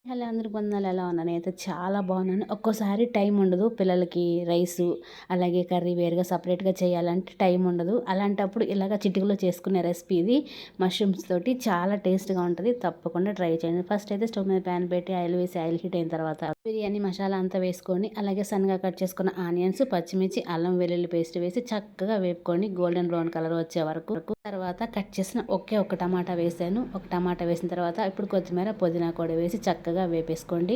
Hello అందరూ పొందాలి ఎలా ఉన్నాను నేనైతే చాలా బాగున్నాను. ఒక్కోసారి టైం ఉండదు పిల్లలకి రైసు అలాగే కర్రీ వేరుగా సపరేట్గా చేయాలంటే టైం ఉండదు. అలాంటప్పుడు ఇలాగ చిటికలో చేసుకునే రెసిపీ ఇది. మష్రూమ్స్ తోటి చాలా టేస్ట్గా ఉంటుంది. తప్పకుండా ట్రై చేయండి. ఫస్ట్ అయితే స్టవ్ మీద ప్యాన్ పెట్టి ఆయిల్ వేసి ఆయిల్ హీట్ అయిన తర్వాత బిర్యానీ మసాలా అంతా వేసుకొని అలాగే సన్నగా కట్ చేసుకున్న ఆనియన్స్, పచ్చిమిర్చి, అల్లం వెల్లుల్లి పేస్ట్ వేసి చక్కగా వేపుకొని గోల్డెన్ బ్రౌన్ కలర్ వచ్చే వరకు తర్వాత కట్ చేసిన ఒకే ఒక టమాటా వేసాను. ఒక టమాటా వేసిన తర్వాత ఇప్పుడు కొత్తిమీర, పుదీనా కూడా వేసి చక్కగా వేపేసుకోండి.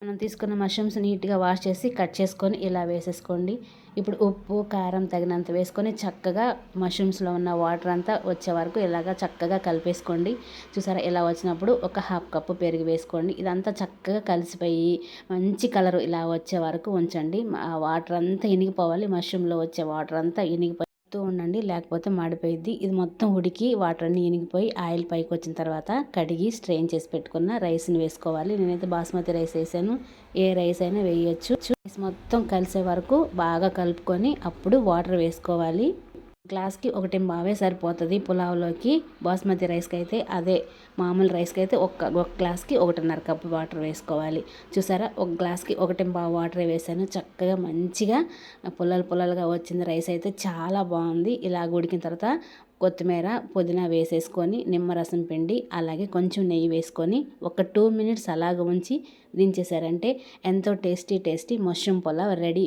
మనం తీసుకున్న మష్రూమ్స్ నీట్గా వాష్ చేసి కట్ చేసుకొని ఇలా వేసేసుకోండి. ఇప్పుడు ఉప్పు, కారం తగినంత వేసుకొని చక్కగా మష్రూమ్స్లో ఉన్న వాటర్ అంతా వచ్చే వరకు ఇలాగా చక్కగా కలిపేసుకోండి. చూసారా ఇలా వచ్చినప్పుడు ఒక హాఫ్ కప్పు పెరుగు వేసుకోండి. ఇదంతా చక్కగా కలిసిపోయి మంచి కలర్ ఇలా వచ్చే వరకు ఉంచండి. ఆ వాటర్ అంతా ఇనిగిపోవాలి. మష్రూమ్లో వచ్చే వాటర్ అంతా ఇనిగిపోయి ఉండండి, లేకపోతే మాడిపోయిద్ది. ఇది మొత్తం ఉడికి వాటర్ అన్ని ఇనిగిపోయి ఆయిల్ పైకి వచ్చిన తర్వాత కడిగి స్ట్రెయిన్ చేసి పెట్టుకున్న రైస్ని వేసుకోవాలి. నేనైతే బాస్మతి రైస్ వేసాను. ఏ రైస్ అయినా వేయచ్చు. రైస్ మొత్తం కలిసే వరకు బాగా కలుపుకొని అప్పుడు వాటర్ వేసుకోవాలి. గ్లాస్కి 1.5 సరిపోతుంది పులావ్లోకి. బాస్మతి రైస్కి అయితే అదే, మామూలు రైస్కి అయితే ఒక గ్లాస్కి 1.5 కప్పు వాటర్ వేసుకోవాలి. చూసారా ఒక గ్లాస్కి 1.5 వాటర్ వేసాను. చక్కగా మంచిగా పుల్లలుగా వచ్చింది. రైస్ అయితే చాలా బాగుంది. ఇలా ఉడికిన తర్వాత కొత్తిమీర, పుదీనా వేసేసుకొని నిమ్మరసం పిండి అలాగే కొంచెం నెయ్యి వేసుకొని ఒక 2 మినిట్స్ అలాగ ఉంచి దించేసారంటే ఎంతో టేస్టీ మష్రూమ్ పులావ్ రెడీ.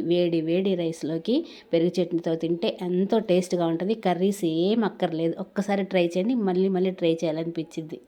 వేడి రైస్లోకి పెరుగు చట్నీతో తింటే ఎంతో టేస్ట్గా ఉంటుంది. కర్రీస్ ఏం అక్కర్లేదు. ఒక్కసారి ట్రై చేయండి, మళ్ళీ ట్రై చేయాలనిపించింది.